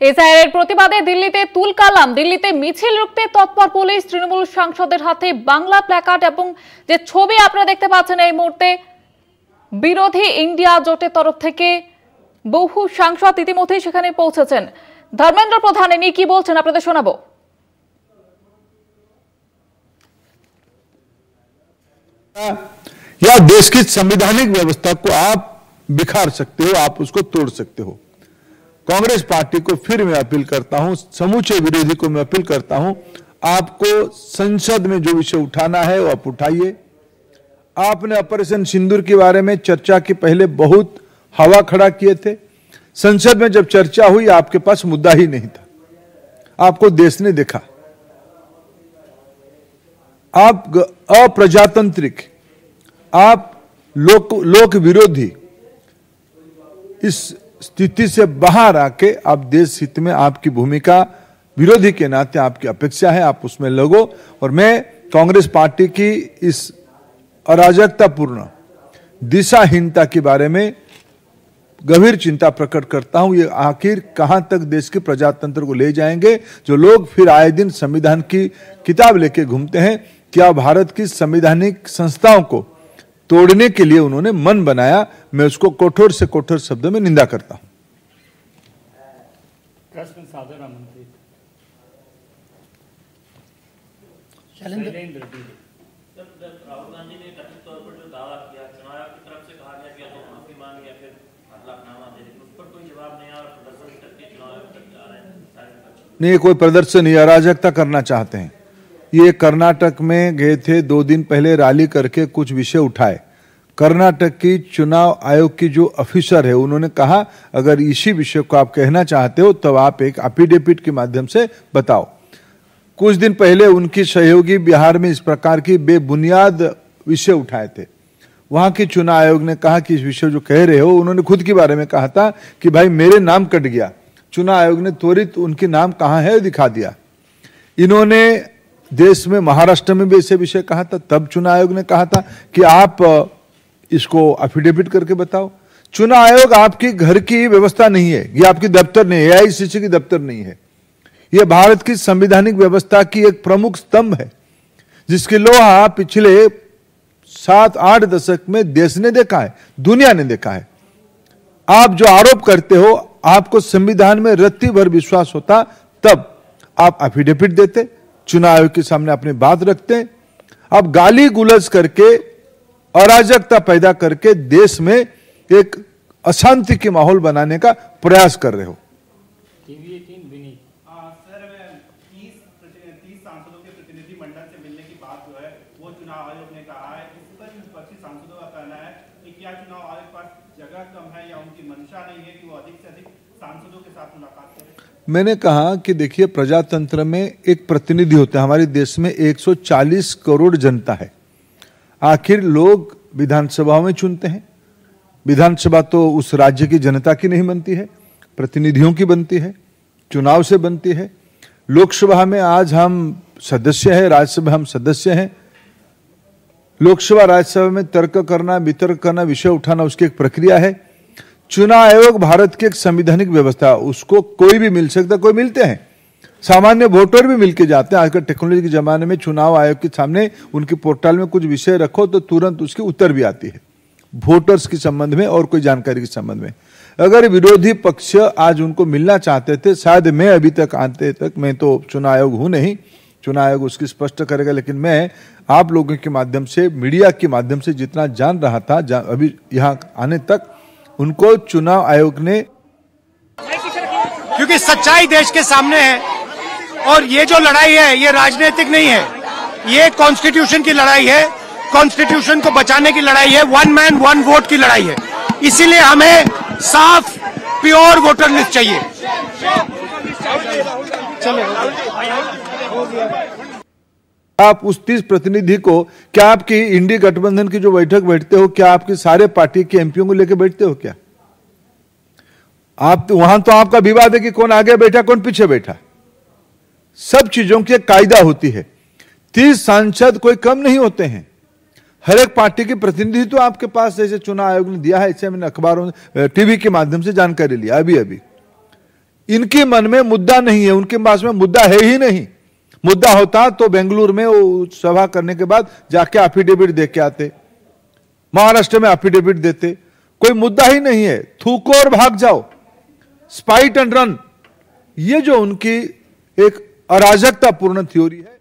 SIR প্রতিবাদে দিল্লিতে তুলকালাম। দিল্লিতে মিছিল রুখতে তৎপর পুলিশ। তৃণমূল সাংসদের হাতে বাংলা প্ল্যাকার্ড এবং যে ছবি আপনারা দেখতে পাচ্ছেন এই মুহূর্তে, বিরোধী ইন্ডিয়া জোটের তরফ থেকে বহু সাংসদ ইতিমধ্যেই সেখানে পৌঁছেছেন। ধর্মেন্দ্র প্রধান ইনি কি বলছেন আপনাদের শোনাবো। या देश की संवैधानिक व्यवस्था को आप बिखार सकते हो, आप उसको तोड़ सकते हो। कांग्रेस पार्टी को फिर मैं अपील करता हूं, समूचे विरोधी को मैं अपील करता हूं, आपको संसद में जो विषय उठाना है वो आप उठाइए। आपने ऑपरेशन सिंदूर के बारे में चर्चा के पहले बहुत हवा खड़ा किए थे। संसद में जब चर्चा हुई आपके पास मुद्दा ही नहीं था। आपको देश ने देखा, आप अप्रजातांत्रिक, आप लोक विरोधी, इस स्थिति से बाहर आके आप देश हित में आपकी भूमिका विरोधी के नाते आपकी अपेक्षा है, आप उसमें लगो। और मैं कांग्रेस पार्टी की इस अराजकतापूर्ण दिशाहीनता के बारे में गंभीर चिंता प्रकट करता हूं। ये आखिर कहां तक देश के प्रजातंत्र को ले जाएंगे, जो लोग फिर आए दिन संविधान की किताब लेके घूमते हैं। क्या भारत की संवैधानिक संस्थाओं को तोड़ने के लिए उन्होंने मन बनाया, मैं उसको कठोर से कठोर शब्दों में निंदा करता हूं। प्रश्न साधारण मंत्री राहुल गांधी ने कथित तौर पर जो दावा किया, चुनाव आयोग की तरफ से कहा गया कि तो माफी मांग या फिर हलफनामा दे, लेकिन उस पर कोई जवाब नहीं आया और प्रदर्शन करके चुनाव आयोग तक जा रहे हैं। नहीं, कोई प्रदर्शन नहीं, अराजकता करना चाहते हैं। ये कर्नाटक में गए थे, 2 दिन पहले रैली करके कुछ विषय उठाए। कर्नाटक की चुनाव आयोग की जो ऑफिसर है उन्होंने कहा अगर इसी विषय को आप कहना चाहते हो तो आप एक एफिडेविट के माध्यम से बताओ। कुछ दिन पहले उनकी सहयोगी बिहार में इस प्रकार की बेबुनियाद विषय उठाए थे। वहां की चुनाव आयोग ने कहा कि इस विषय जो कह रहे हो, उन्होंने खुद के बारे में कहा था कि भाई मेरे नाम कट गया। चुनाव आयोग ने त्वरित उनके नाम कहां है दिखा दिया। इन्होंने देश में महाराष्ट्र में भी ऐसे विषय कहा था, तब चुनाव आयोग ने कहा था कि आप इसको एफिडेविट करके बताओ। चुनाव आयोग आपकी घर की व्यवस्था नहीं है, ये आपकी दफ्तर नहीं है, एआईसीसी की दफ्तर नहीं है। यह भारत की संवैधानिक व्यवस्था की एक प्रमुख स्तंभ है, जिसकी लोहा पिछले 7-8 दशक में देश ने देखा है, दुनिया ने देखा है। आप जो आरोप करते हो, आपको संविधान में रत्ती भर विश्वास होता तब आप एफिडेविट देते, चुनाव आयोग के सामने अपनी बात रखते। आप गाली गुलज करके, अराजकता पैदा करके देश में एक अशांति की माहौल बनाने का प्रयास कर रहे हो। सर, 30 सांसदों के प्रतिनिधि मंडल से मिलने की बात जो है वो चुनाव आयोग ने कहा है। इस पर विपक्षी सांसदों का कहना है कि क्या चुनाव आयोग पास जगह कम है या उनकी मंशा नहीं है कि वो अधिक से अधिक सांसदों के साथ मुलाकात करें। मैंने कहा कि देखिए, प्रजातंत्र में एक प्रतिनिधि होता है। हमारे देश में 140 करोड़ जनता है। आखिर लोग विधानसभा में चुनते हैं। विधानसभा तो उस राज्य की जनता की नहीं बनती है, प्रतिनिधियों की बनती है, चुनाव से बनती है। लोकसभा में आज हम सदस्य हैं, राज्यसभा हम सदस्य हैं। लोकसभा राज्यसभा में तर्क करना, वितर्क करना, विषय उठाना उसकी एक प्रक्रिया है। चुनाव आयोग भारत की एक संवैधानिक व्यवस्था, उसको कोई भी मिल सकता, कोई मिलते हैं, सामान्य वोटर भी मिलके जाते हैं। आजकल टेक्नोलॉजी के जमाने में चुनाव आयोग के सामने उनकी पोर्टल में कुछ विषय रखो तो तुरंत उसकी उत्तर भी आती है, वोटर्स के संबंध में और कोई जानकारी के संबंध में। अगर विरोधी पक्ष आज उनको मिलना चाहते थे, शायद मैं अभी तक आते तक, मैं तो चुनाव आयोग हूं नहीं, चुनाव आयोग उसकी स्पष्ट करेगा, लेकिन मैं आप लोगों के माध्यम से, मीडिया के माध्यम से जितना जान रहा था अभी यहाँ आने तक, उनको चुनाव आयोग ने, क्योंकि सच्चाई देश के सामने है और ये जो लड़ाई है ये राजनीतिक नहीं है, ये कॉन्स्टिट्यूशन की लड़ाई है, कॉन्स्टिट्यूशन को बचाने की लड़ाई है, 1 मैन 1 वोट की लड़ाई है। इसीलिए हमें साफ प्योर वोटर लिस्ट चाहिए। आप उस 30 प्रतिनिधि को, क्या आपकी इंडी गठबंधन की जो बैठक बैठते हो, क्या आपकी सारे पार्टी के एमपीओ को लेकर बैठते हो क्या? आप वहां तो आपका विवाद है कि कौन आगे बैठा कौन पीछे बैठा। सब चीजों की एक कायदा होती है। 30 सांसद कोई कम नहीं होते हैं। हर एक पार्टी के प्रतिनिधि तो आपके पास, जैसे चुनाव आयोग ने दिया है, ऐसे मैंने अखबारों टीवी के माध्यम से जानकारी लिया अभी अभी। इनके मन में मुद्दा नहीं है, उनके पास में मुद्दा है ही नहीं। मुद्दा होता तो बेंगलुरु में वो सभा करने के बाद जाके एफिडेविट दे के आते, महाराष्ट्र में एफिडेविट देते। कोई मुद्दा ही नहीं है, थूको और भाग जाओ, स्पाइट एंड रन। ये जो उनकी एक अराजकतापूर्ण थ्योरी है।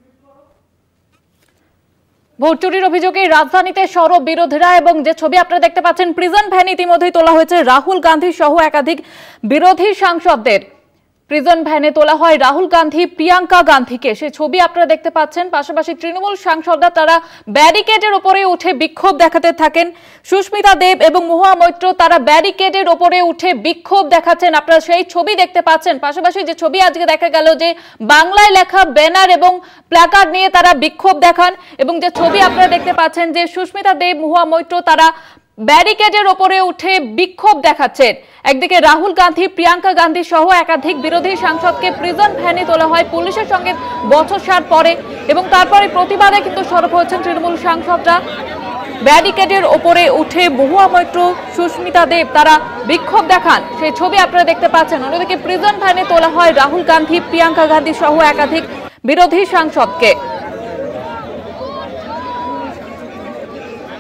ভোট চুরির অভিযোগে রাজধানীতে সরব বিরোধীরা এবং যে ছবি আপনারা দেখতে পাচ্ছেন প্রিজন ভ্যান ইতিমধ্যেই তোলা হয়েছে রাহুল গান্ধী সহ একাধিক বিরোধী সাংসদদের। প্রিজন ভ্যানে তোলা হয় রাহুল গান্ধী, প্রিয়াঙ্কা গান্ধীকে, সেই ছবি আপনারা দেখতে পাচ্ছেন। পাশাপাশি তৃণমূল সাংসদরা তারা ব্যারিকেডের উপরে উঠে বিক্ষোভ দেখাতে থাকেন। সুস্মিতা দেব এবং মহুয়া মৈত্র তারা ব্যারিকেডের উপরে উঠে বিক্ষোভ দেখাচ্ছেন, আপনারা সেই ছবি দেখতে পাচ্ছেন। পাশাপাশি যে ছবি আজকে দেখা গেল যে বাংলায় লেখা ব্যানার এবং প্ল্যাকার্ড নিয়ে তারা বিক্ষোভ দেখান এবং যে ছবি আপনারা দেখতে পাচ্ছেন যে সুস্মিতা দেব, মহুয়া মৈত্র তারা ব্যারিকেডের উপরে উঠে বিক্ষোভ দেখাচ্ছেন। একদিকে রাহুল গান্ধী, প্রিয়াঙ্কা গান্ধী সহ একাধিক বিরোধী সাংসদকে প্রিজন ভ্যানে তোলা হয় পুলিশের সঙ্গে বচসার পরে এবং তারপরে প্রতিবাদে কিন্তু সরব হয়েছেন তৃণমূল সাংসদরা। ব্যারিকেডের উপরে উঠে মহুয়া মৈত্র, সুস্মিতা দেব তারা বিক্ষোভ দেখান, সেই ছবি আপনারা দেখতে পাচ্ছেন। অন্যদিকে প্রিজন ভ্যানে তোলা হয় রাহুল গান্ধী, প্রিয়াঙ্কা গান্ধী সহ একাধিক বিরোধী সাংসদকে।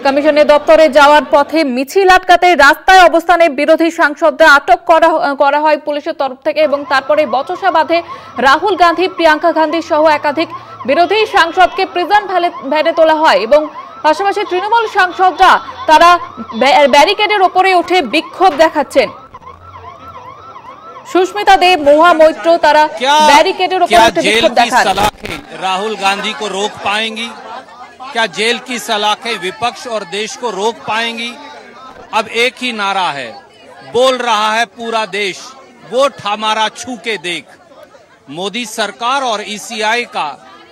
কমিশনের দপ্তরে যাওয়ার পথে মিছিল আটকাতে রাস্তায় অবস্থানে বিরোধী সাংসদদের আটক করা হয় পুলিশের তরফ থেকে এবং তারপরে বচসা বাঁধে রাহুল গান্ধী, প্রিয়াঙ্কা গান্ধী সহ একাধিক বিরোধী সাংসদকে প্রিজন ভ্যানে তোলা হয় এবং পাশাপাশি তৃণমূল সাংসদরা তারা ব্যারিকেডের উপরে উঠে বিক্ষোভ দেখাচ্ছেন। সুস্মিতা দেব, মহুয়া মৈত্র তারা ব্যারিকেডের উপরে উঠে বিক্ষোভ দেখান। राहुल गांधी को रोक पाएंगी? क्या जेल की सलाखें विपक्ष और देश को रोक पाएंगी? अब एक ही नारा है, बोल रहा है पूरा देश, वोट हमारा छू के देख। मोदी सरकार और ईसीआई का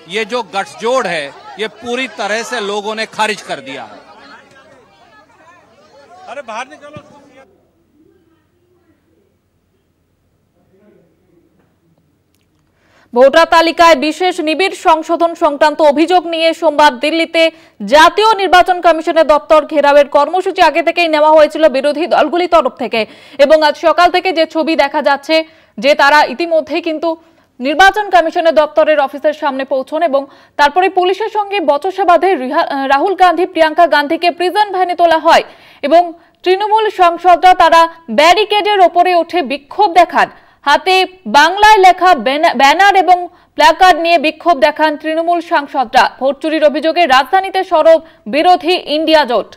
ये जो गठजोड़ है ये पूरी तरह से लोगों ने खारिज कर दिया है। अरे बाहर निकलो। ভোটার তালিকায় বিশেষ নিবিড় সংশোধন সংক্রান্ত অভিযোগ নিয়ে সোমবার দিল্লিতে জাতীয় নির্বাচন কমিশনের দপ্তর ঘেরাওয়ের কর্মসূচি আগে থেকেই নেওয়া হয়েছিল বিরোধী দলগুলির তরফ থেকে এবং আজ সকাল থেকে যে ছবি দেখা যাচ্ছে যে তারা ইতিমধ্যেই কিন্তু নির্বাচন কমিশনের দপ্তরের অফিসের সামনে পৌঁছন এবং তারপরে পুলিশের সঙ্গে বচসা বাঁধে রাহুল গান্ধী, প্রিয়াঙ্কা গান্ধীকে প্রিজন ভ্যানে তোলা হয় এবং তৃণমূল সাংসদরা তারা ব্যারিকেডের ওপরে উঠে বিক্ষোভ দেখান। হাতে বাংলায় লেখা ব্যানার এবং প্ল্যাকার্ড নিয়ে বিক্ষোভ দেখান তৃণমূল সাংসদরা। ভোট চুরির অভিযোগে রাজধানীতে সরব বিরোধী ইন্ডিয়া জোট।